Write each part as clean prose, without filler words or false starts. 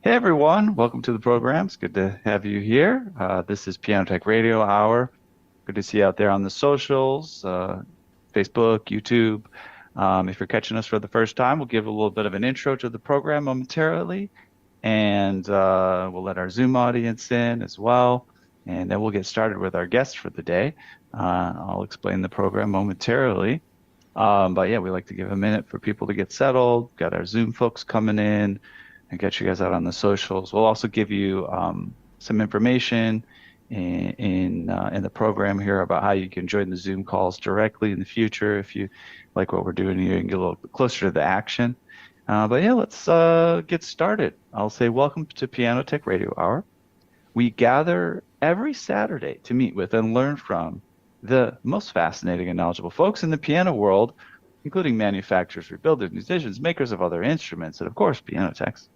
Hey everyone, welcome to the program. It's good to have you here. This is Piano Tech Radio Hour. Good to see you out there on the socials, Facebook, YouTube. If you're catching us for the first time, we'll give a little bit of an intro to the program momentarily, and we'll let our Zoom audience in as well. And then we'll get started with our guest for the day. I'll explain the program momentarily. But yeah, we like to give a minute for people to get settled. Got our Zoom folks coming in and get you guys out on the socials. We'll also give you some information in the program here about how you can join the Zoom calls directly in the future if you like what we're doing here and get a little bit closer to the action. But yeah, let's get started. I'll say welcome to Piano Tech Radio Hour. We gather every Saturday to meet with and learn from the most fascinating and knowledgeable folks in the piano world, including manufacturers, rebuilders, musicians, makers of other instruments, and of course, piano techs.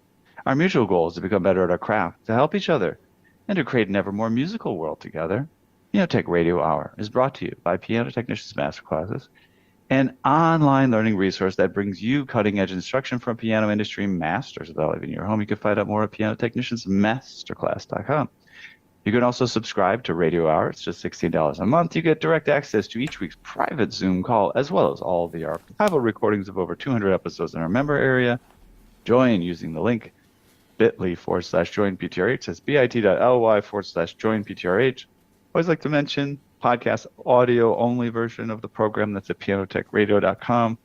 Our mutual goal is to become better at our craft, to help each other, and to create an ever more musical world together. Piano Tech Radio Hour is brought to you by Piano Technicians Masterclasses, an online learning resource that brings you cutting-edge instruction from piano industry masters without leaving your home. You can find out more at pianotechniciansmasterclass.com. You can also subscribe to Radio Hour. It's just $16 a month. You get direct access to each week's private Zoom call, as well as all the archival recordings of over 200 episodes in our member area. Join using the link bit.ly/joinptrh. That's bit.ly/joinptrh. Always like to mention podcast audio only version of the program. That's at pianotechradio.com.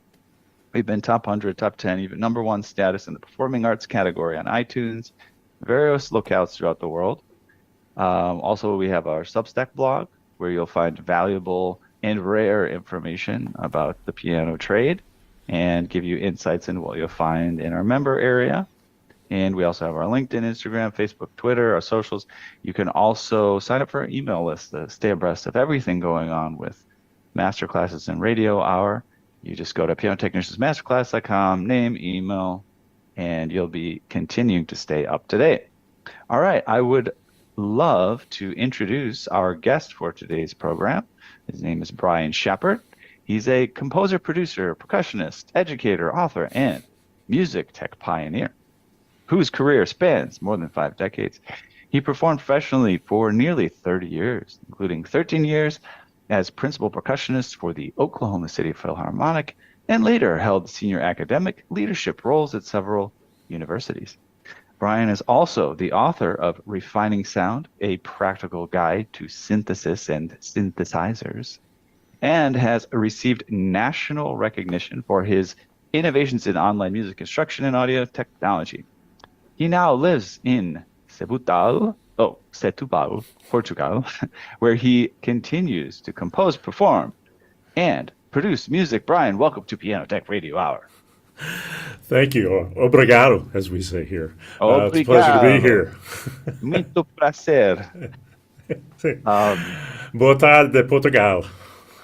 We've been top 100, top 10, even number one status in the performing arts category on iTunes, various locales throughout the world. Also, we have our Substack blog where you'll find valuable and rare information about the piano trade and give you insights into what you'll find in our member area. And we also have our LinkedIn, Instagram, Facebook, Twitter, our socials. You can also sign up for our email list to stay abreast of everything going on with masterclasses and Radio Hour. You just go to pianotechniciansmasterclass.com, name, email, and you'll be continuing to stay up to date. All right, I would love to introduce our guest for today's program. His name is Brian Shepard. He's a composer, producer, percussionist, educator, author, and music tech pioneer whose career spans more than 5 decades. He performed professionally for nearly 30 years, including 13 years as principal percussionist for the Oklahoma City Philharmonic, and later held senior academic leadership roles at several universities. Brian is also the author of Refining Sound, a practical guide to synthesis and synthesizers, and has received national recognition for his innovations in online music instruction and audio technology. He now lives in Setúbal, Portugal, where he continues to compose, perform, and produce music. Brian, welcome to Piano Tech Radio Hour. Thank you. Obrigado, as we say here. It's a Obrigado. pleasure to be here. Muito prazer. Boa tarde, Portugal,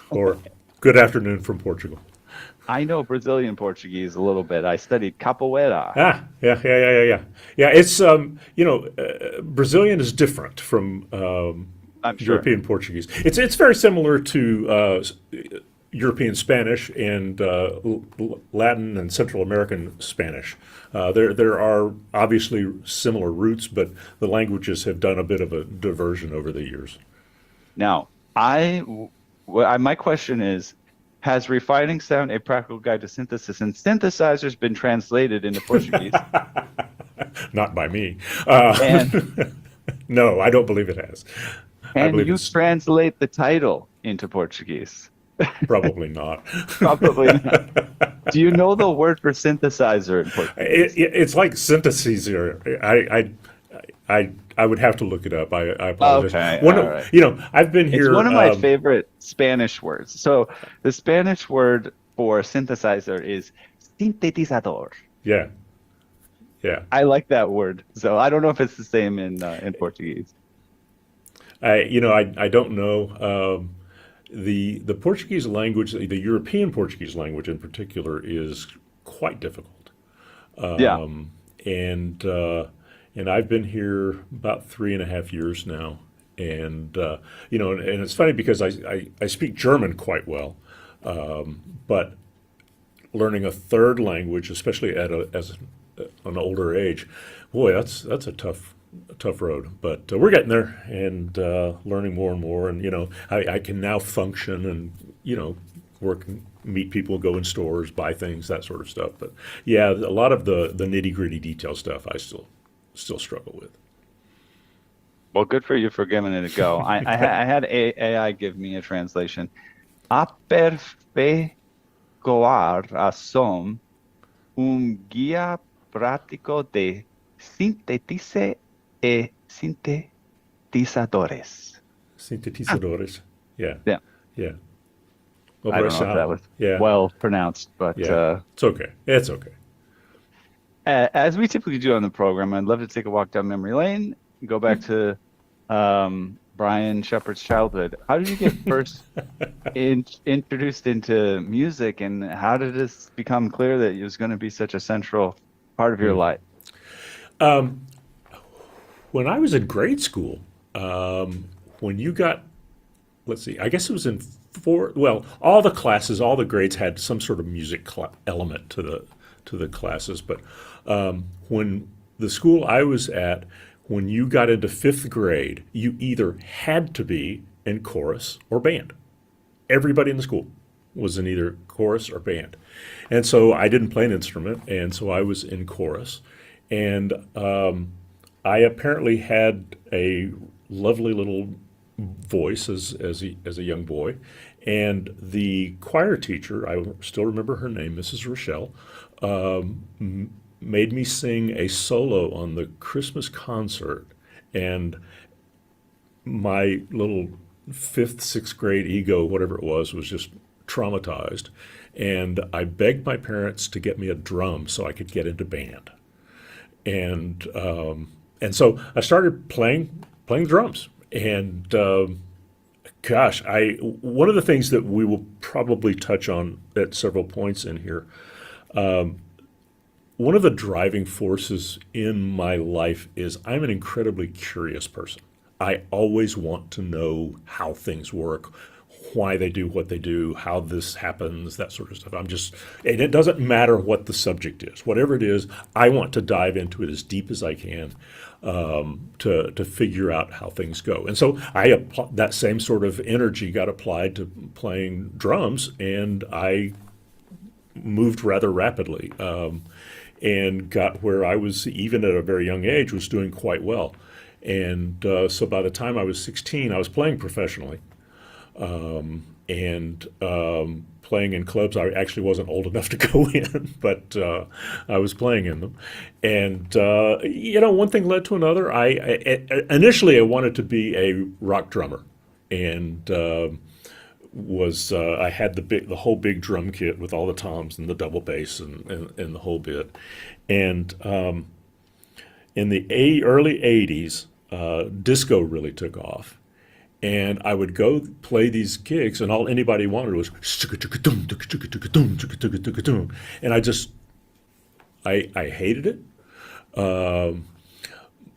or good afternoon from Portugal. I know Brazilian Portuguese a little bit. I studied capoeira. Yeah. It's Brazilian is different from I'm sure. European Portuguese. It's very similar to European Spanish and Latin and Central American Spanish. There are obviously similar roots, but the languages have done a bit of a diversion over the years. Now, my question is, has Refining Sound, a practical guide to synthesis and synthesizers been translated into Portuguese? Not by me. And No, I don't believe it has. can you translate the title into Portuguese? Probably not. Probably not. Do you know the word for synthesizer in Portuguese? It's like synthesizer. I would have to look it up. I apologize. Okay, One all of- right. You know, I've been It's here. one of my favorite Spanish words. So the Spanish word for synthesizer is sintetizador. Yeah. I like that word. So I don't know if it's the same in Portuguese. I don't know. The Portuguese language, the European Portuguese language in particular, is quite difficult. Yeah. And I've been here about 3.5 years now, and and it's funny because I speak German quite well, but learning a third language, especially an older age, boy, that's a tough road. But we're getting there and learning more and more. And I can now function and work, meet people, go in stores, buy things, that sort of stuff. But yeah, a lot of the nitty gritty detail stuff I still struggle with. Well, good for you for giving it a go. I had AI give me a translation. Aperfeiçoar a som, guia prático de síntese e sintetizadores. Sintetizadores. Yeah. Yeah. Yeah. I don't know if that was yeah. well pronounced, but Yeah. It's okay. It's okay. as we typically do on the program, I'd love to take a walk down memory lane, go back to Brian Shepard's childhood. How did you get first introduced into music, and how did this become clear that it was going to be such a central part of your life? When I was in grade school, when you got, let's see, I guess it was in all the classes, all the grades had some sort of music element to the classes. But when the school I was at, when you got into fifth grade, you either had to be in chorus or band. Everybody in the school was in either chorus or band. And so I didn't play an instrument, and so I was in chorus. And I apparently had a lovely little voice as a young boy. And the choir teacher, I still remember her name, Mrs. Rochelle, made me sing a solo on the Christmas concert, and my little fifth, sixth grade ego, whatever it was just traumatized. And I begged my parents to get me a drum so I could get into band. And so I started playing drums. And gosh, one of the things that we will probably touch on at several points in here, one of the driving forces in my life is I'm an incredibly curious person. I always want to know how things work, why they do what they do, how this happens, that sort of stuff. And it doesn't matter what the subject is. Whatever it is, I want to dive into it as deep as I can to figure out how things go. And so that same sort of energy got applied to playing drums, and I moved rather rapidly. And got where I was, even at a very young age, was doing quite well. And so by the time I was 16, I was playing professionally and playing in clubs. I actually wasn't old enough to go in, but I was playing in them. And, one thing led to another. Initially, I wanted to be a rock drummer. And I had the whole big drum kit with all the toms and the double bass and the whole bit. And in the early 80s, disco really took off. And I would go play these gigs, and all anybody wanted was and I hated it.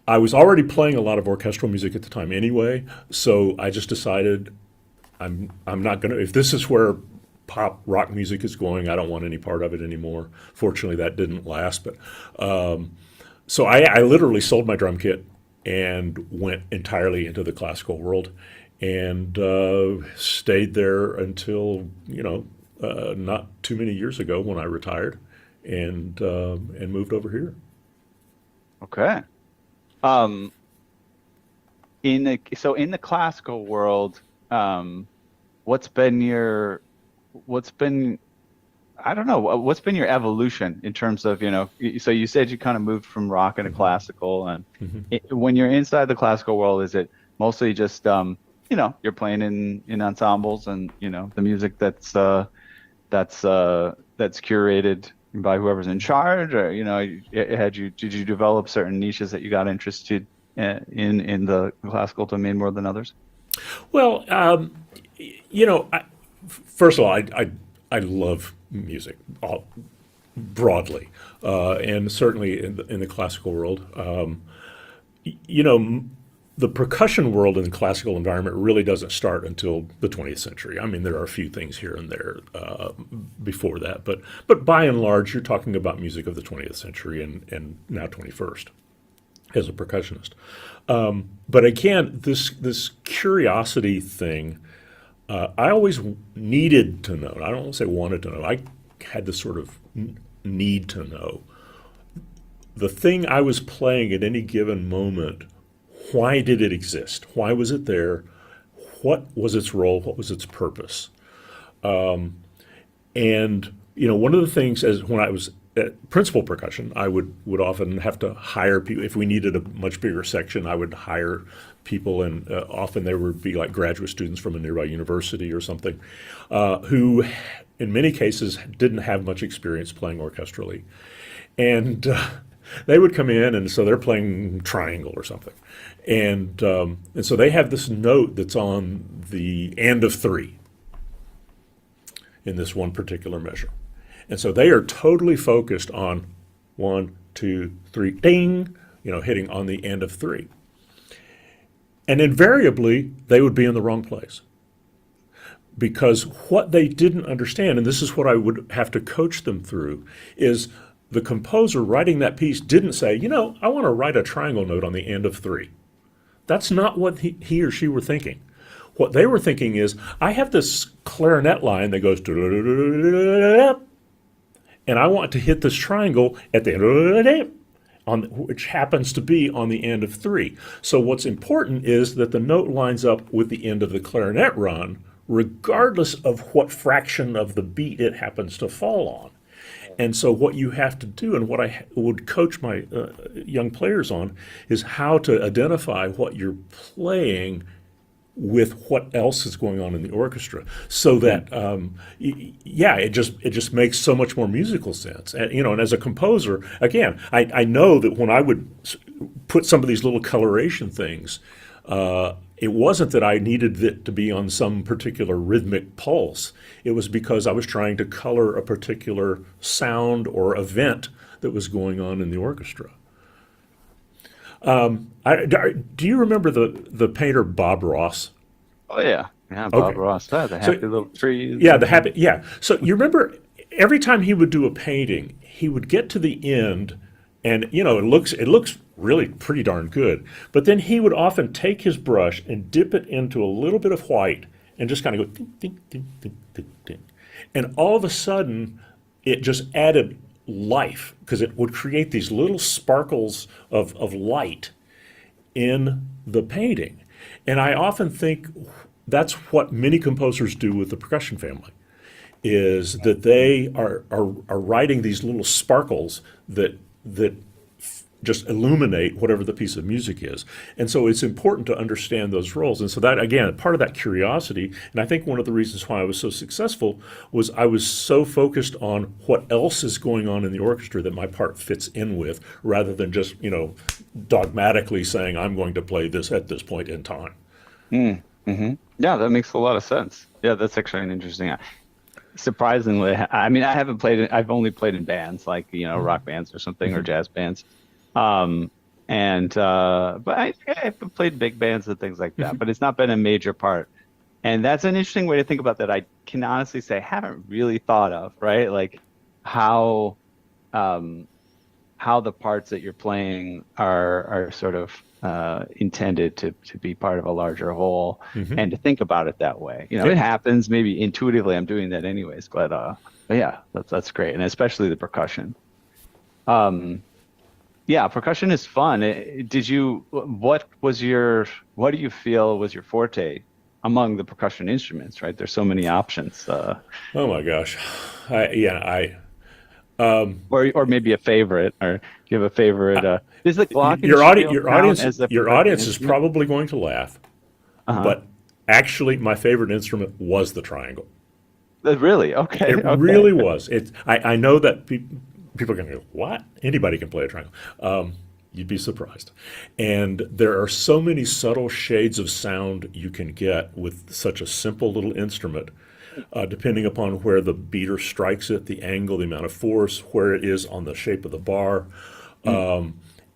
I was already playing a lot of orchestral music at the time anyway, so I just decided I'm not going to, if this is where pop rock music is going, I don't want any part of it anymore. Fortunately, that didn't last. But so I literally sold my drum kit and went entirely into the classical world, and stayed there until not too many years ago when I retired and moved over here. Okay. In the classical world, what's been your evolution in terms of, so you said you kind of moved from rock into classical, and when you're inside the classical world, is it mostly just, you're playing in ensembles and, the music that's curated by whoever's in charge, or, did you develop certain niches that you got interested in the classical domain more than others? Well, first of all, I love music broadly, and certainly in the classical world. the percussion world in the classical environment really doesn't start until the 20th century. I mean, there are a few things here and there before that, but by and large, you're talking about music of the 20th century and now 21st as a percussionist. But again, this curiosity thing, I always needed to know. I don't want to say wanted to know. I had this sort of need to know. The thing I was playing at any given moment, why did it exist? Why was it there? What was its role? What was its purpose? And one of the things as when I was at Principal Percussion, I would often have to hire people. If we needed a much bigger section, I would hire people, and often they would be like graduate students from a nearby university or something, who in many cases didn't have much experience playing orchestrally. And they would come in, and so they're playing triangle or something. And so they have this note that's on the end of 3 in this one particular measure. And so they are totally focused on 1, 2, 3, ding, hitting on the end of 3. And invariably, they would be in the wrong place. Because what they didn't understand, and this is what I would have to coach them through, is the composer writing that piece didn't say, I want to write a triangle note on the end of 3. That's not what he or she were thinking. What they were thinking is, I have this clarinet line that goes, and I want to hit this triangle at the end, which happens to be on the end of 3. So what's important is that the note lines up with the end of the clarinet run, regardless of what fraction of the beat it happens to fall on. And so what you have to do, and what I would coach my young players on, is how to identify what you're playing with what else is going on in the orchestra, so that it just makes so much more musical sense. And as a composer, again, I know that when I would put some of these little coloration things, it wasn't that I needed it to be on some particular rhythmic pulse. It was because I was trying to color a particular sound or event that was going on in the orchestra. Do you remember the painter Bob Ross? Oh yeah, Bob Okay. Ross. The happy little trees. Yeah, the habit. Yeah. So you remember every time he would do a painting, he would get to the end, and it looks really pretty darn good. But then he would often take his brush and dip it into a little bit of white and just kind of go ding, ding, ding, ding, ding, ding. And all of a sudden, it just added life, because it would create these little sparkles of light in the painting. And I often think that's what many composers do with the percussion family, is that they are writing these little sparkles that just illuminate whatever the piece of music is. And so it's important to understand those roles. And so that, again, part of that curiosity, and I think one of the reasons why I was so successful was I was so focused on what else is going on in the orchestra that my part fits in with, rather than just, dogmatically saying I'm going to play this at this point in time. Mm-hmm. Yeah, that makes a lot of sense. Yeah, that's actually an interesting. Surprisingly, I mean, I've only played in bands, like rock bands or something, or jazz bands. But I've played big bands and things like that, but it's not been a major part. And that's an interesting way to think about that. I can honestly say I haven't really thought of, right? Like how the parts that you're playing are sort of intended to be part of a larger whole, and to think about it that way. It happens maybe intuitively. I'm doing that anyways, but yeah, that's great. And especially the percussion. Yeah, percussion is fun. What do you feel was your forte among the percussion instruments, right? There's so many options. Oh my gosh. Or maybe a favorite, or do you have a favorite? Is the Your glockenspiel count audience, as a your percussion audience is instrument? probably going to laugh, but actually, my favorite instrument was the triangle. Really? Okay. It Okay. really was. I know that people are going to go, what? Anybody can play a triangle. You'd be surprised. And there are so many subtle shades of sound you can get with such a simple little instrument, depending upon where the beater strikes it, the angle, the amount of force, where it is on the shape of the bar.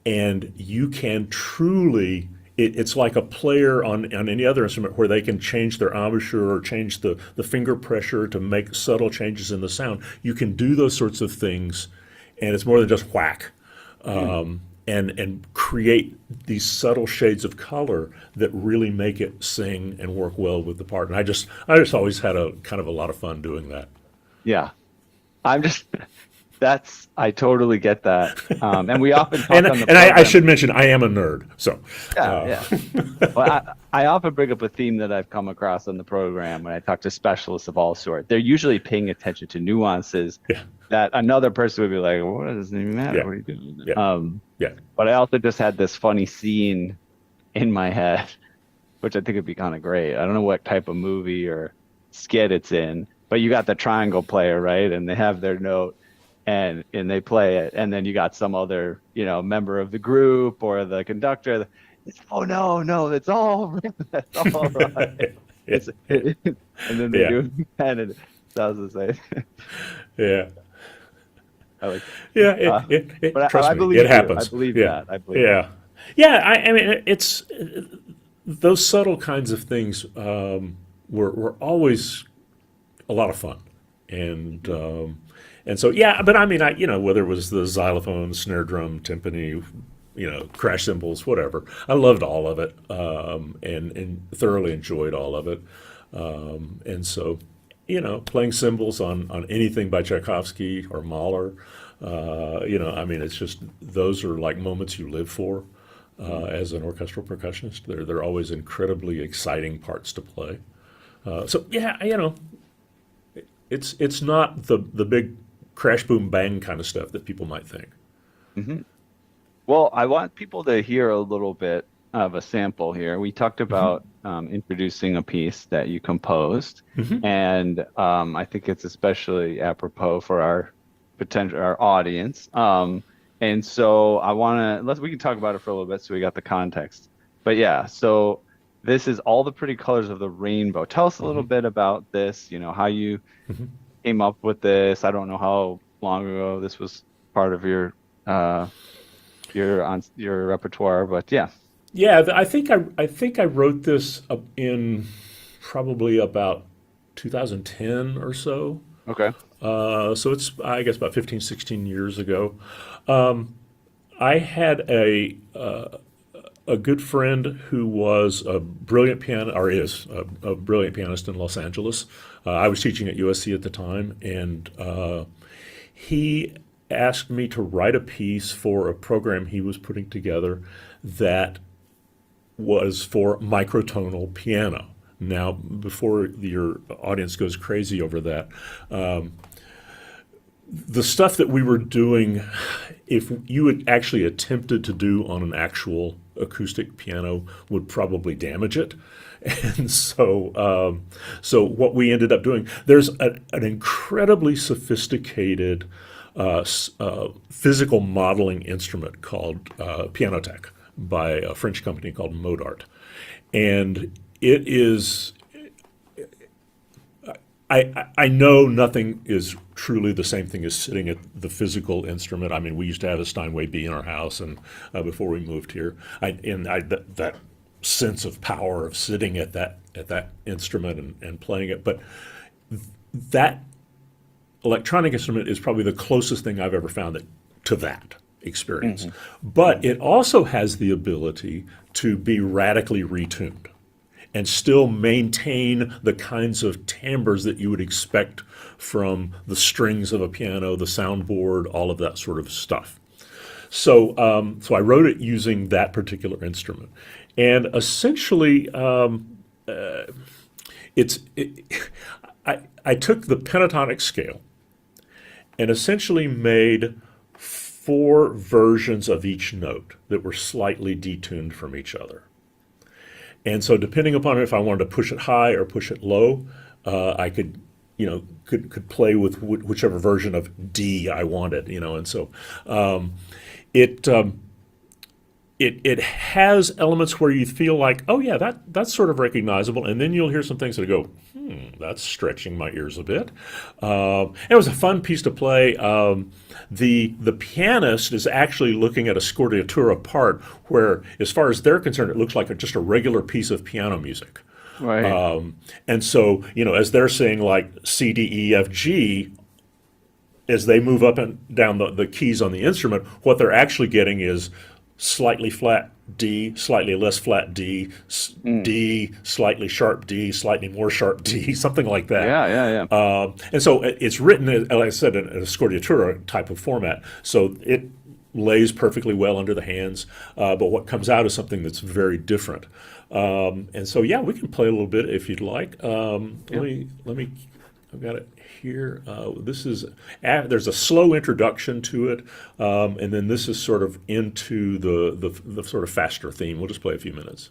And you can truly it's like a player on any other instrument where they can change their embouchure or change the finger pressure to make subtle changes in the sound. You can do those sorts of things, and it's more than just whack. And create these subtle shades of color that really make it sing and work well with the part. And I just always had a kind of a lot of fun doing that. Yeah. I'm just, I totally get that. And we often talk on the And I program. should mention, I am a nerd. So, Yeah. Well, I often bring up a theme that I've come across on the program when I talk to specialists of all sorts. They're usually paying attention to nuances that another person would be like, well, it doesn't even matter. Yeah. What are you doing? Yeah. But I also just had this funny scene in my head, which I think would be kind of great. I don't know what type of movie or skit it's in, but you got the triangle player, right? And they have their note and they play it. And then you got some other, member of the group or the conductor. Oh, no, it's all that's all right. And then they do it again, and it sounds the same. Yeah. I like But I trust me, believe it happens. I believe yeah. that. I believe Yeah. Yeah, I mean, it's those subtle kinds of things were always a lot of fun. And so, yeah, but I mean, whether it was the xylophone, snare drum, timpani, crash cymbals, whatever, I loved all of it, and thoroughly enjoyed all of it. And so, playing cymbals on anything by Tchaikovsky or Mahler, I mean, it's just, those are like moments you live for as an orchestral percussionist. They're always incredibly exciting parts to play. So, yeah, it's not the big crash, boom, bang kind of stuff that people might think. Mm-hmm. Well, I want people to hear a little bit of a sample here. We talked about introducing a piece that you composed, and I think it's especially apropos for our audience. And so we can talk about it for a little bit so we got the context. But yeah, so this is All the Pretty Colors of the Rainbow. Tell us a little bit about this, how you came up with this. I don't know how long ago this was part of your repertoire, but yeah. Yeah, I think I wrote this in probably about 2010 or so. Okay. So it's, I guess, about 15, 16 years ago. I had a good friend who was a brilliant pianist, or is a brilliant pianist in Los Angeles. I was teaching at USC at the time, and he asked me to write a piece for a program he was putting together that was for microtonal piano. Now, before your audience goes crazy over that, the stuff that we were doing, if you had actually attempted to do on an actual acoustic piano, would probably damage it. And so what we ended up doing, there's an incredibly sophisticated physical modeling instrument called Pianotech by a French company called Modart. And it is, I know nothing is truly the same thing as sitting at the physical instrument. I mean, we used to have a Steinway B in our house, and before we moved here, that sense of power of sitting at that instrument and playing it. But that electronic instrument is probably the closest thing I've ever found to that experience. But it also has the ability to be radically retuned and still maintain the kinds of timbres that you would expect from the strings of a piano, the soundboard, all of that sort of stuff. So I wrote it using that particular instrument. And essentially, I took the pentatonic scale and essentially made 4 versions of each note that were slightly detuned from each other. And so depending upon if I wanted to push it high or push it low, I could play with whichever version of D I wanted, and so it has elements where you feel like, oh yeah, that's sort of recognizable, and then you'll hear some things that go, that's stretching my ears a bit. It was a fun piece to play. The pianist is actually looking at a scordatura part where, as far as they're concerned, it looks like just a regular piece of piano music. Right. And so, as they're saying like C, D, E, F, G, as they move up and down the keys on the instrument, what they're actually getting is slightly flat D, slightly less flat D, D, slightly sharp D, slightly more sharp D, something like that. Yeah. And so it's written, like I said, in a scordatura type of format. So it lays perfectly well under the hands, but what comes out is something that's very different. And so, yeah, we can play a little bit if you'd like. Let me. I've got it here. This is there's a slow introduction to it, and then this is sort of into the sort of faster theme. We'll just play a few minutes.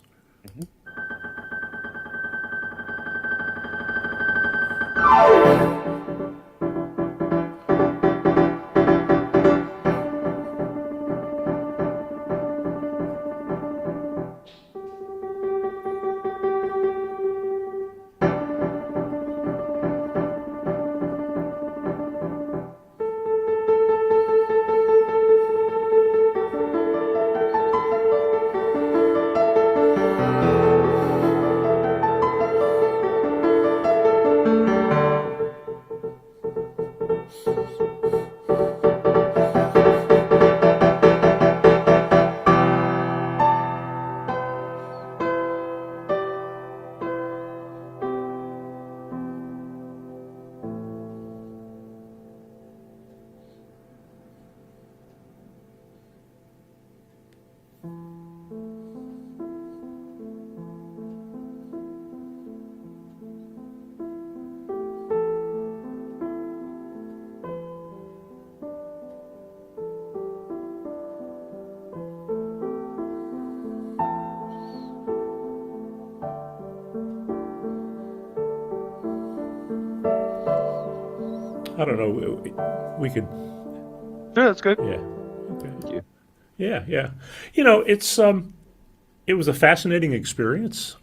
I don't know. We could. Sure, that's good. Yeah. Okay. Thank you. Yeah. It was a fascinating experience.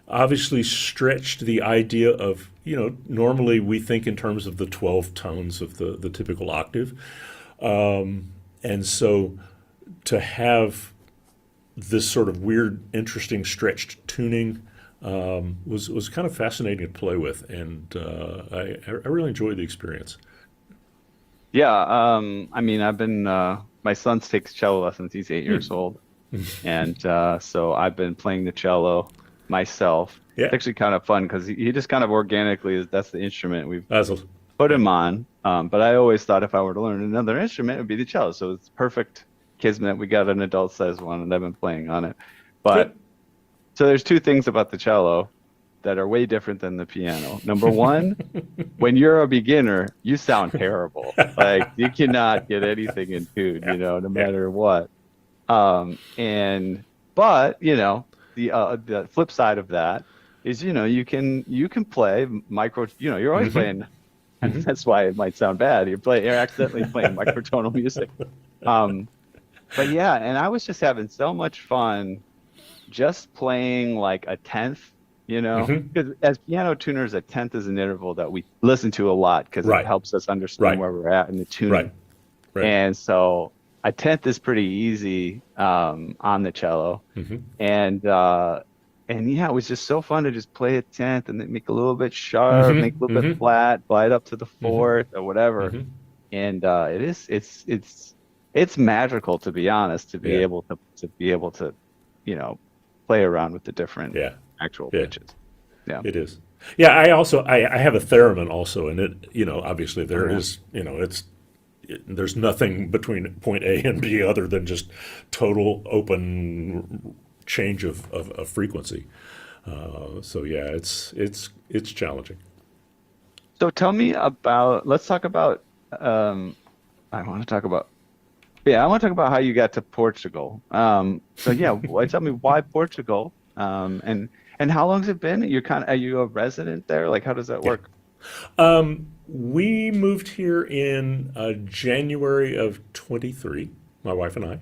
Obviously stretched the idea of, normally we think in terms of the 12 tones of the typical octave. And so to have this sort of weird, interesting, stretched tuning was kind of fascinating to play with, and I really enjoyed the experience. Yeah. I mean, I've been my son takes cello lessons. He's 8 years old, and so I've been playing the cello myself. Yeah. It's actually kind of fun because he just kind of organically that's the instrument we've That's a, put him on. But I always thought if I were to learn another instrument, it would be the cello. So it's perfect kismet. We got an adult-sized one, and I've been playing on it. But Good. so there's two things about the cello that are way different than the piano. Number one, when you're a beginner, you sound terrible. Like you cannot get anything in tune, no matter what. But the flip side of that is, you can play micro. You're always playing, and that's why it might sound bad. You're accidentally playing microtonal music. But yeah, and I was just having so much fun just playing like a tenth, because as piano tuners, a tenth is an interval that we listen to a lot because Right. it helps us understand Right. where we're at in the tuning. Right. Right. And so a tenth is pretty easy on the cello. And yeah, it was just so fun to just play a tenth and then make a little bit sharp, make a little bit flat, glide up to the fourth or whatever. And it's magical, to be honest, to be Yeah. able to play around with the different actual Yeah. pitches. Yeah. It is. Yeah, I have a theremin also, and it obviously there is there's nothing between point A and B other than just total open change of frequency. So yeah, it's challenging. So tell me about, let's talk about, I want to talk about how you got to Portugal. So yeah, tell me why Portugal, and how long has it been? Are you a resident there? Like, how does that work? We moved here in January of 23, my wife and I.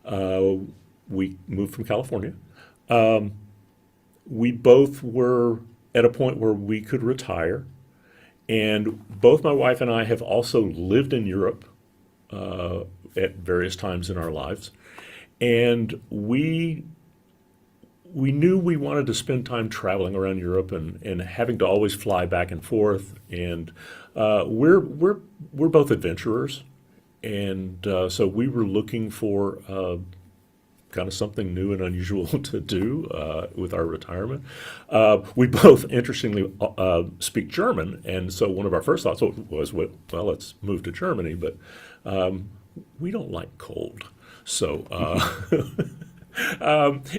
uh, we moved from California. We both were at a point where we could retire, and both my wife and I have also lived in Europe at various times in our lives, and we knew we wanted to spend time traveling around Europe and having to always fly back and forth. And we're both adventurers, and so we were looking for kind of something new and unusual to do with our retirement. We both, interestingly, speak German, and so one of our first thoughts was, well, let's move to Germany, but we don't like cold. So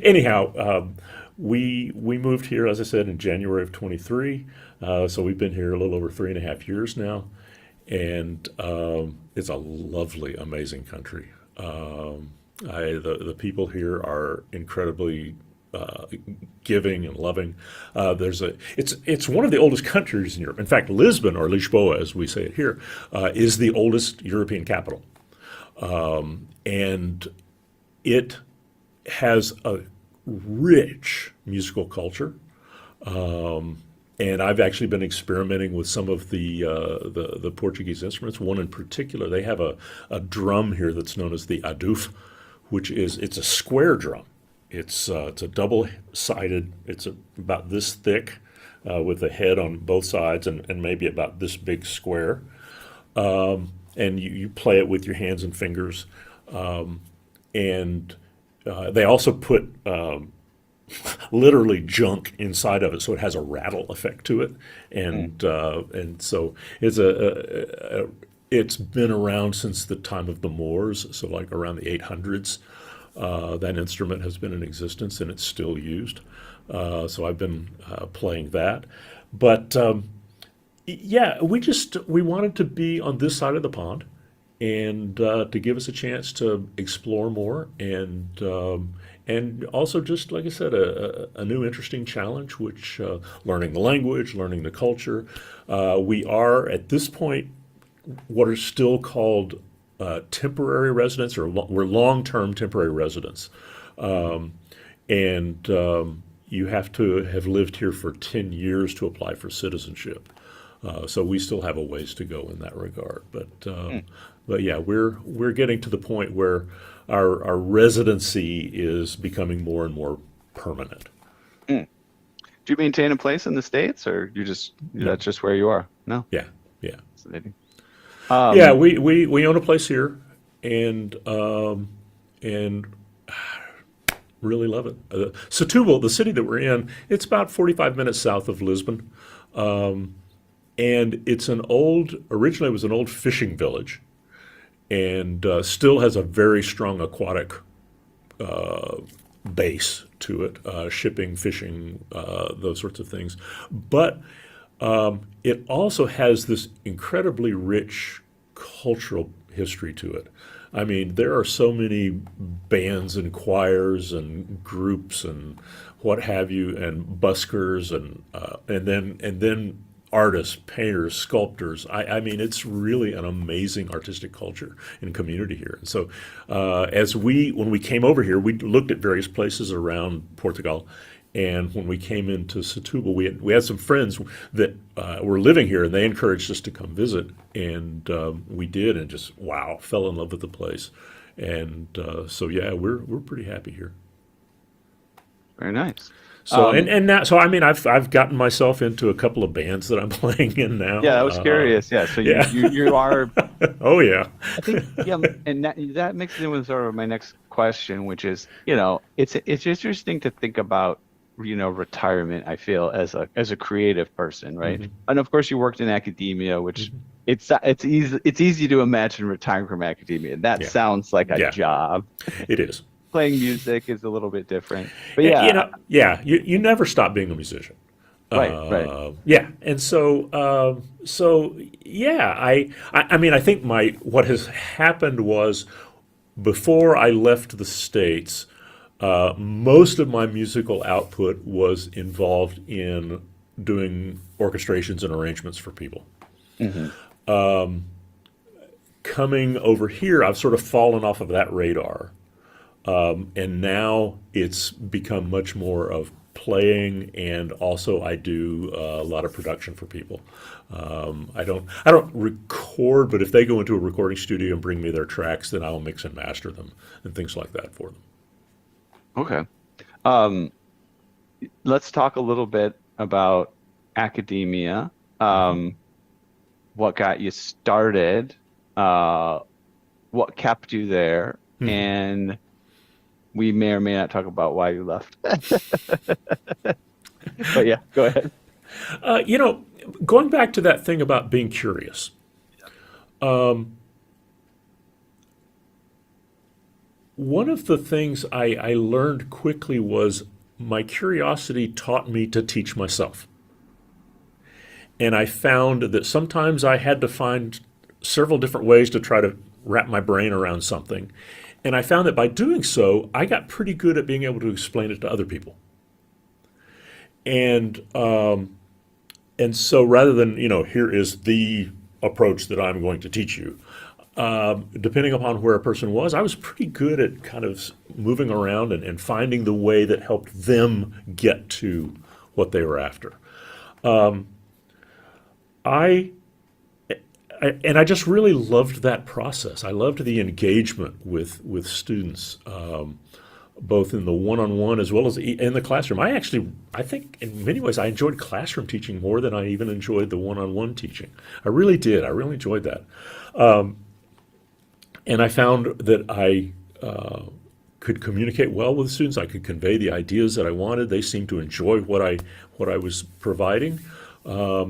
anyhow, we moved here, as I said, in January of 23. So we've been here a little over 3.5 years now, and it's a lovely, amazing country. The people here are incredibly giving and loving. It's one of the oldest countries in Europe. In fact, Lisbon, or Lisboa, as we say it here, is the oldest European capital, and it has a rich musical culture. And I've actually been experimenting with some of the Portuguese instruments. One in particular, they have a drum here that's known as the aduf, it's a square drum. It's a double-sided. It's about this thick, with a head on both sides, and maybe about this big square. And you play it with your hands and fingers. And they also put literally junk inside of it, so it has a rattle effect to it, and so it's been around since the time of the Moors, so like around the 800s. That instrument has been in existence, and it's still used. So I've been playing that, but yeah, we wanted to be on this side of the pond, and to give us a chance to explore more, and also, just like I said, a new interesting challenge, which learning the language, learning the culture. We are at this point what are still called temporary residents, or we're long-term temporary residents, and you have to have lived here for 10 years to apply for citizenship. So we still have a ways to go in that regard, but yeah, we're getting to the point where our residency is becoming more and more permanent. Do you maintain a place in the States, or that's just where you are? No. Yeah. Fascinating. Yeah, we own a place here, and really love it. Setúbal, the city that we're in, it's about 45 minutes south of Lisbon, and it's originally it was an old fishing village, and still has a very strong aquatic base to it, shipping, fishing, those sorts of things. But it also has this incredibly rich cultural history to it. I mean, there are so many bands and choirs and groups and what have you, and buskers, and then artists, painters, sculptors. I mean, it's really an amazing artistic culture and community here. And so, when we came over here, we looked at various places around Portugal. And when we came into Setúbal, we had some friends that were living here, and they encouraged us to come visit, and we did, and just fell in love with the place. And so yeah, we're pretty happy here. Very nice. So and now, so I mean, I've gotten myself into a couple of bands that I'm playing in now. Yeah, I was curious. Yeah, so you are. Oh yeah. I think and that mixes in with sort of my next question, which is, it's interesting to think about, retirement. I feel as a creative person, right? Mm-hmm. And of course, you worked in academia, which it's easy to imagine retiring from academia. That sounds like a job. It is. Playing music is a little bit different, but you never stop being a musician. Right. Yeah, and so I mean, I think what has happened was, before I left the States, most of my musical output was involved in doing orchestrations and arrangements for people. Mm-hmm. Coming over here, I've sort of fallen off of that radar. And now it's become much more of playing, and also I do a lot of production for people. I don't record, but if they go into a recording studio and bring me their tracks, then I'll mix and master them and things like that for them. Okay. Um, let's talk a little bit about academia. What got you started? Uh, what kept you there? Mhm. And we may or may not talk about why you left. But yeah, go ahead. Uh, you know, Going back to that thing about being curious, one of the things I learned quickly was my curiosity taught me to teach myself. And I found that sometimes I had to find several different ways to try to wrap my brain around something. And I found that by doing so, I got pretty good at being able to explain it to other people. And so rather than, here is the approach that I'm going to teach you, depending upon where a person was, I was pretty good at kind of moving around and finding the way that helped them get to what they were after. I, and I just really loved that process. I loved the engagement with students, both in the one-on-one as well as in the classroom. I think in many ways I enjoyed classroom teaching more than I even enjoyed the one-on-one teaching. I really did. I really enjoyed that. And I found that I could communicate well with students. I could convey the ideas that I wanted. They seemed to enjoy what I was providing. I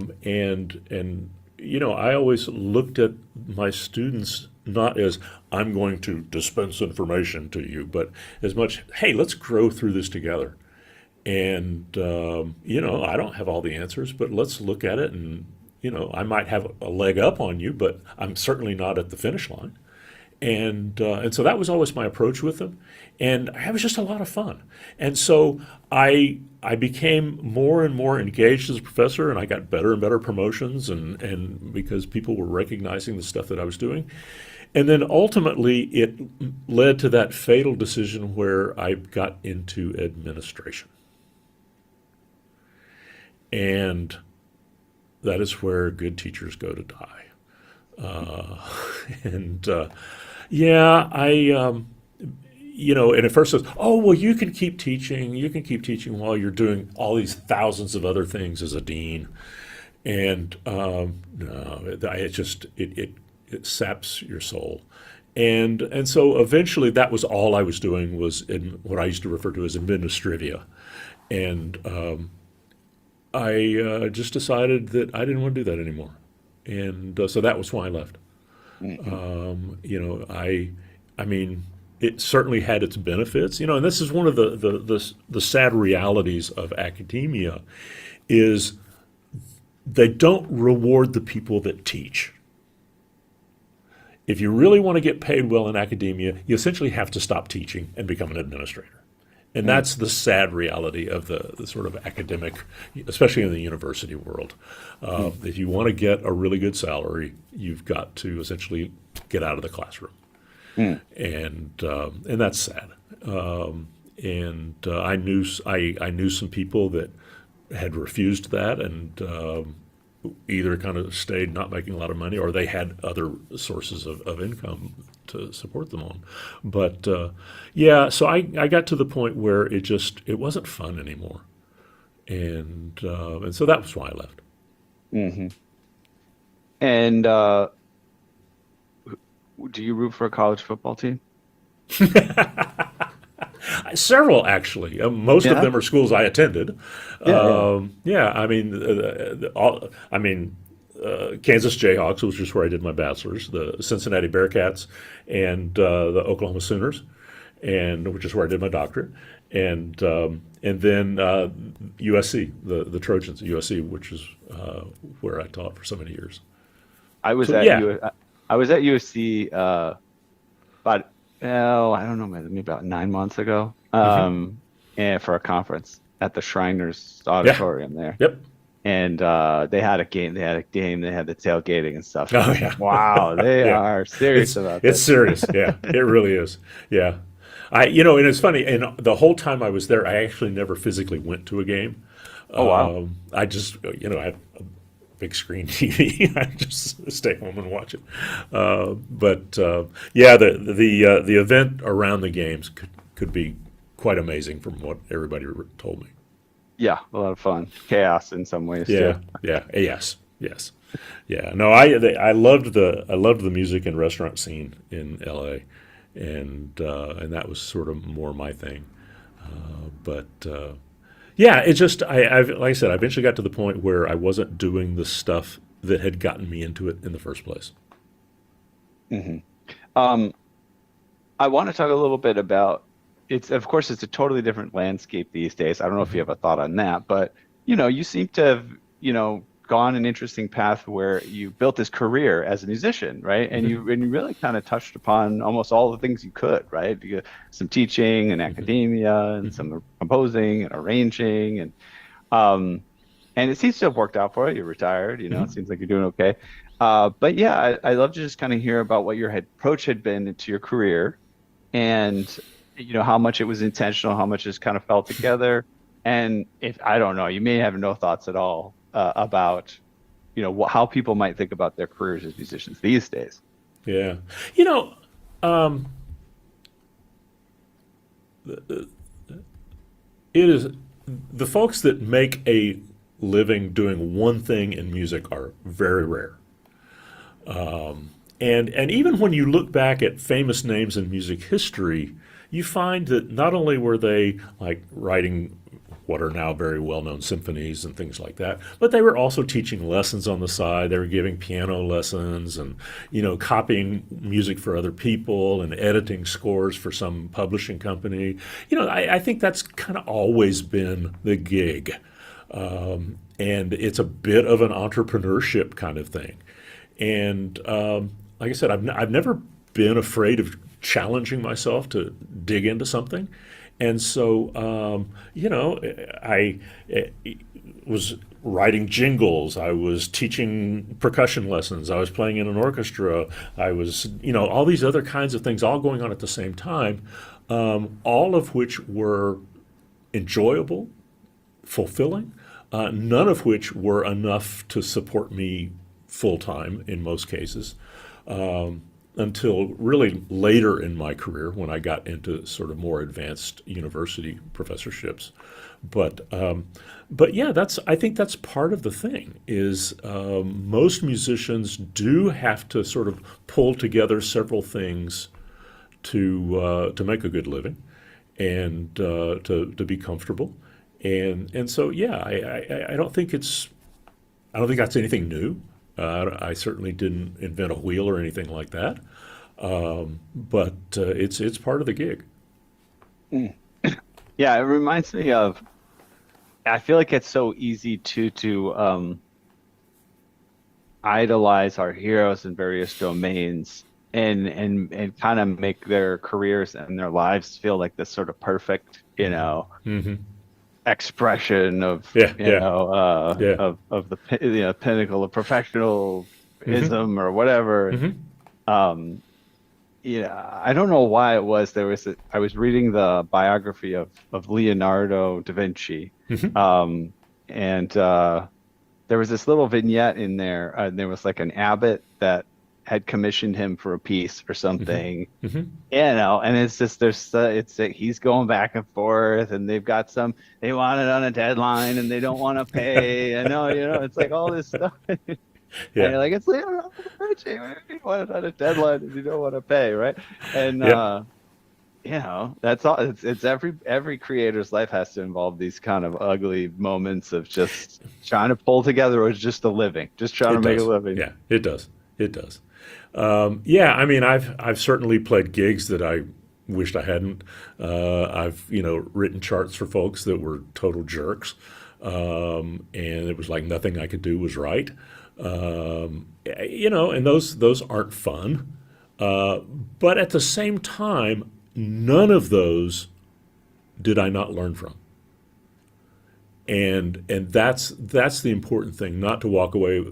always looked at my students not as I'm going to dispense information to you, but as much, hey, let's grow through this together. And I don't have all the answers, but let's look at it. And I might have a leg up on you, but I'm certainly not at the finish line. And so that was always my approach with them, and it was just a lot of fun. And so I became more and more engaged as a professor, and I got better and better promotions, and because people were recognizing the stuff that I was doing. And then ultimately it led to that fatal decision where I got into administration. And that is where good teachers go to die. Uh, and yeah, and at first it was, oh, well, you can keep teaching. You can keep teaching while you're doing all these thousands of other things as a dean. And no, it saps your soul. And so eventually that was all I was doing, was in what I used to refer to as administrivia. And I just decided that I didn't want to do that anymore. And so that was why I left. I mean, it certainly had its benefits, and this is one of the sad realities of academia, is they don't reward the people that teach. If you really want to get paid well in academia, you essentially have to stop teaching and become an administrator. And that's the sad reality of the sort of academic, especially in the university world. If you want to get a really good salary, you've got to essentially get out of the classroom. And that's sad. I knew some people that had refused that, and either kind of stayed not making a lot of money, or they had other sources of income to support them on. But so I got to the point where it wasn't fun anymore, and so that was why I left. Hmm. And do you root for a college football team? Several, actually. Most of Yeah. them are schools I attended. Yeah. Yeah, I mean, Kansas Jayhawks, which is where I did my bachelor's, the Cincinnati Bearcats, and the Oklahoma Sooners, and which is where I did my doctorate, and then USC, the Trojans, USC, which is where I taught for so many years. I was So at yeah. U. I was at USC about I don't know, maybe about 9 months ago, Hmm. and for a conference at the Shriners Yeah. Auditorium there. Yep. And they had a game. They had a game. They had the tailgating and stuff. And I Oh was yeah. like, wow, they Yeah. are serious about It's this. serious. Yeah. It really is. Yeah. And it's funny. And the whole time I was there, I actually never physically went to a game. Oh, wow. I just, I had a big screen TV. I just stay home and watch it. Yeah, the event around the games could be quite amazing from what everybody told me. Yeah, a lot of fun. Chaos in some ways too. Yes. Yeah. No, I loved the music and restaurant scene in L.A. and that was sort of more my thing. Yeah, it's just I've like I said, I eventually got to the point where I wasn't doing the stuff that had gotten me into it in the first place. Hmm. Um, I want to talk a little bit about it's of course it's a totally different landscape these days. I don't know if you have a thought on that, but you seem to have, gone an interesting path where you built this career as a musician, right? And you really kind of touched upon almost all the things you could, right? You got some teaching and academia and some composing and arranging and it seems to have worked out for you. You're retired, it seems like you're doing okay. But yeah, I love to just kind of hear about what your approach had been to your career and how much it was intentional, how much just kind of fell together. And if I don't know, you may have no thoughts at all about how people might think about their careers as musicians these days. Yeah, you know, um, it is the folks that make a living doing one thing in music are very rare. And even when you look back at famous names in music history, you find that not only were they like writing what are now very well-known symphonies and things like that, but they were also teaching lessons on the side. They were giving piano lessons and copying music for other people and editing scores for some publishing company. I think that's kind of always been the gig, and it's a bit of an entrepreneurship kind of thing. And like I said, I've never been afraid of challenging myself to dig into something. And so, I was writing jingles. I was teaching percussion lessons. I was playing in an orchestra. I was, all these other kinds of things all going on at the same time, all of which were enjoyable, fulfilling, none of which were enough to support me full time in most cases. Until really later in my career when I got into sort of more advanced university professorships. But yeah, I think that's part of the thing is most musicians do have to sort of pull together several things to make a good living and to be comfortable. And so yeah, I don't think that's anything new. I certainly didn't invent a wheel or anything like that, but it's part of the gig. Mm. Yeah, it reminds me of. I feel like it's so easy to idolize our heroes in various domains and kind of make their careers and their lives feel like this sort of perfect, Mm-hmm. expression of Yeah. of the pinnacle of Mm-hmm. professionalism or whatever. Mm-hmm. Um, I don't know why it was. I was reading the biography of Leonardo da Vinci, Mm-hmm. and there was this little vignette in there. There was like an abbot that had commissioned him for a piece or something, Mm-hmm. and it's just he's going back and forth, and they want it on a deadline, and they don't want to pay. I know, it's like all this stuff, and Yeah. you're like, it's Leonardo da Vinci. You want it on a deadline, and you don't want to pay, right? And Yep. that's all. It's every creator's life has to involve these kind of ugly moments of just trying to pull together, or just a living, just trying to It make a does. living. Yeah, it does. It does. Yeah, I mean, I've certainly played gigs that I wished I hadn't. I've written charts for folks that were total jerks, and it was like nothing I could do was right. And those aren't fun. But at the same time, none of those did I not learn from. And that's the important thing, not to walk away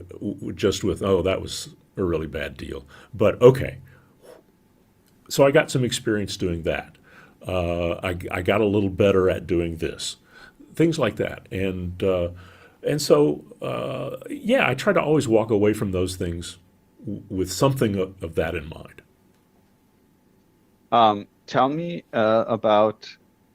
just with, oh, that was a really bad deal. But okay, so I got some experience doing that. I got a little better at doing this, things like that. And so, yeah, I try to always walk away from those things with something of that in mind. Tell me about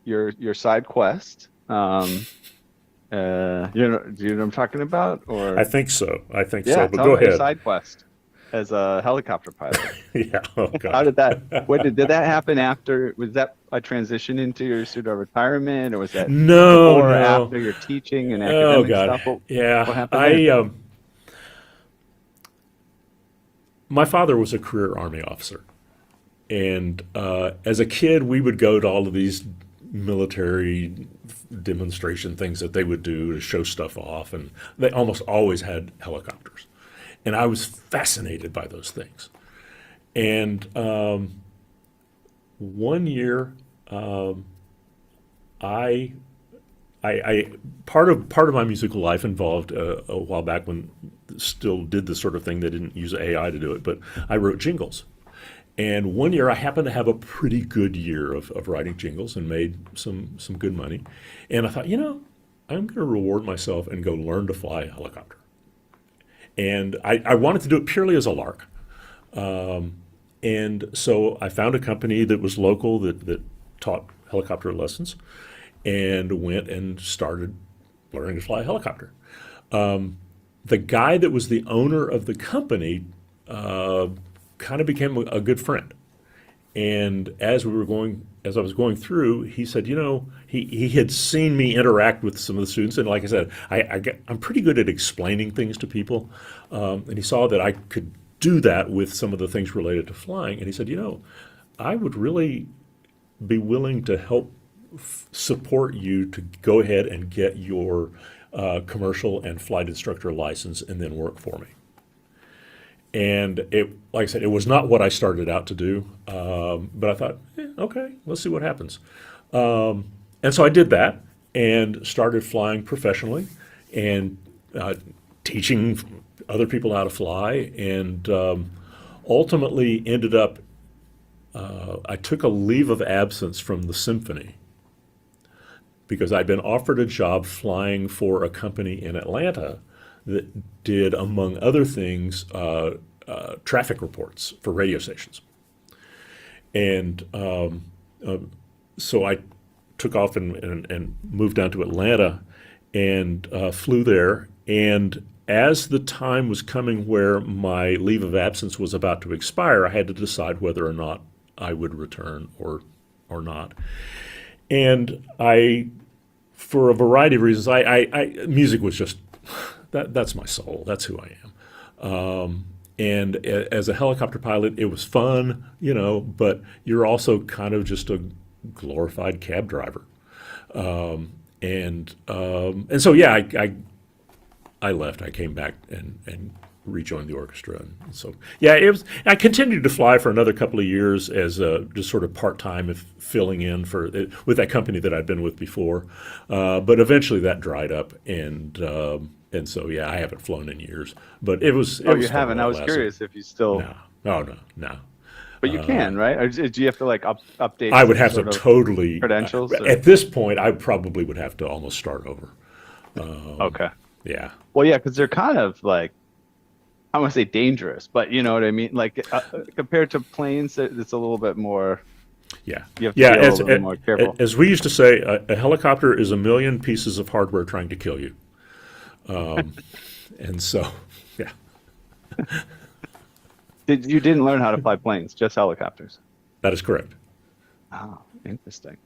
your side quest. Do you know what I'm talking about? I Or think so. I think yeah, so. But tell me go about your ahead. side quest as a helicopter pilot. Yeah. Oh How God. did that? What did that happen after? Was that a transition into your pseudo retirement, or was that No, before or no. after your teaching and Oh academic God. stuff? What Yeah. happened there? My father was a career Army officer. And as a kid, we would go to all of these military demonstration things that they would do to show stuff off, and they almost always had helicopters. And I was fascinated by those things. And one year, I, I part of my musical life involved a while back when still did the sort of thing. They didn't use AI to do it, but I wrote jingles. And one year I happened to have a pretty good year of writing jingles and made some good money. And I thought, I'm going to reward myself and go learn to fly a helicopter. And I wanted to do it purely as a lark. And so I found a company that was local that taught helicopter lessons and went and started learning to fly a helicopter. The guy that was the owner of the company kind of became a good friend. And as I was going through, he said, he had seen me interact with some of the students, and like I said, I'm pretty good at explaining things to people, and he saw that I could do that with some of the things related to flying, and he said, I would really be willing to help support you to go ahead and get your commercial and flight instructor license and then work for me. And like I said, it was not what I started out to do, but I thought, okay, let's see what happens. And so I did that and started flying professionally and teaching other people how to fly, and ultimately ended up, I took a leave of absence from the symphony because I'd been offered a job flying for a company in Atlanta that did, among other things, traffic reports for radio stations. And so I took off and moved down to Atlanta and flew there. And as the time was coming where my leave of absence was about to expire, I had to decide whether or not I would return or not. And for a variety of reasons, music was just that's my soul. That's who I am. And as a helicopter pilot, it was fun, but you're also kind of just a glorified cab driver. And so, yeah, I left. I came back and rejoined the orchestra. And so, yeah, I continued to fly for another couple of years as just sort of part-time, filling in with that company that I'd been with before. But eventually that dried up, and so, yeah, I haven't flown in years, but it was. Oh, It was you fun haven't? while I it was lasted. curious if you still, No, oh no. but you can, right? Or do you have to like update I would some have to sort of totally. credentials? Or? At this point, I probably would have to almost start over. Okay. Yeah, Well, yeah, because they're kind of like, I want to say dangerous, but you know what I mean? Like compared to planes, it's a little bit more, yeah, you have to yeah. be a little bit more careful. As we used to say, a helicopter is a million pieces of hardware trying to kill you. And so, yeah. You didn't learn how to fly planes, just helicopters? That is correct. Oh, interesting.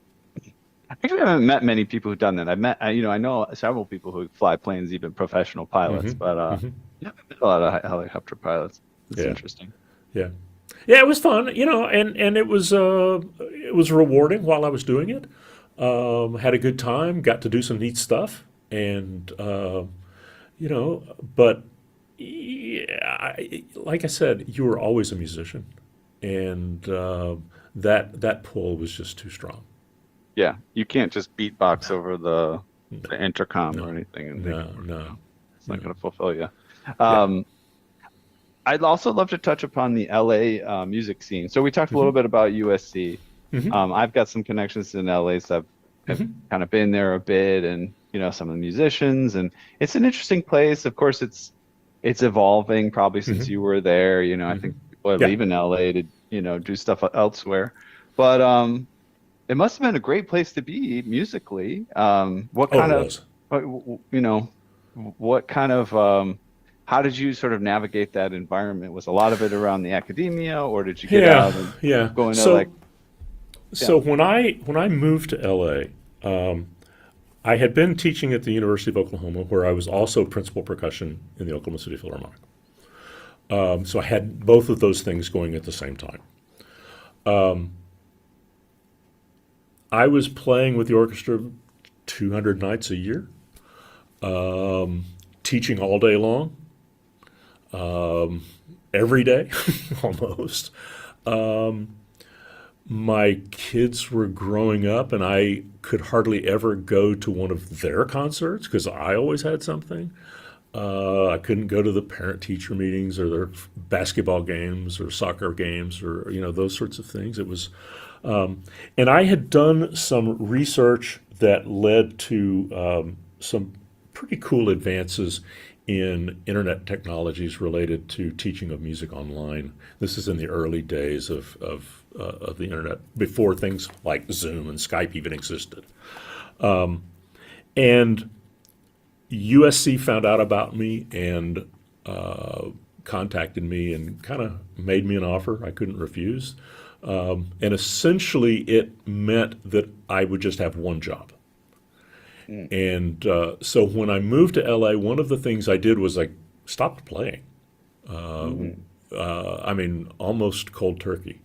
Actually, I haven't met many people who've done that. I know several people who fly planes, even professional pilots, but yeah, I've met a lot of helicopter pilots. It's Yeah. interesting. Yeah. Yeah, it was fun, and it was rewarding while I was doing it. Had a good time, got to do some neat stuff, and but yeah, like I said, you were always a musician, and that pull was just too strong. Yeah, you can't just beatbox over the intercom or anything and No, no. it's not going to fulfill you. Yeah. I'd also love to touch upon the LA music scene. So we talked a little bit about USC. I've got some connections in LA, so I've kind of been there a bit, and some of the musicians, and it's an interesting place. Of course, it's evolving probably since you were there. I think people are Yeah. leaving LA to do stuff elsewhere, but it must have been a great place to be musically. What Oh, kind it of was. what kind of how did you sort of navigate that environment? Was a lot of it around the academia, or did you get Yeah, out and yeah. go into So like, yeah. so when I moved to LA, I had been teaching at the University of Oklahoma, where I was also principal percussion in the Oklahoma City Philharmonic. So I had both of those things going at the same time. I was playing with the orchestra 200 nights a year, teaching all day long, every day, almost. My kids were growing up, and I could hardly ever go to one of their concerts because I always had something. I couldn't go to the parent-teacher meetings or their basketball games or soccer games or those sorts of things. It was, and I had done some research that led to some pretty cool advances in internet technologies related to teaching of music online. This is in the early days of the internet, before things like Zoom and Skype even existed. And USC found out about me and contacted me and kind of made me an offer I couldn't refuse. And essentially, it meant that I would just have one job. And so when I moved to LA, one of the things I did was I stopped playing. I mean, almost cold turkey.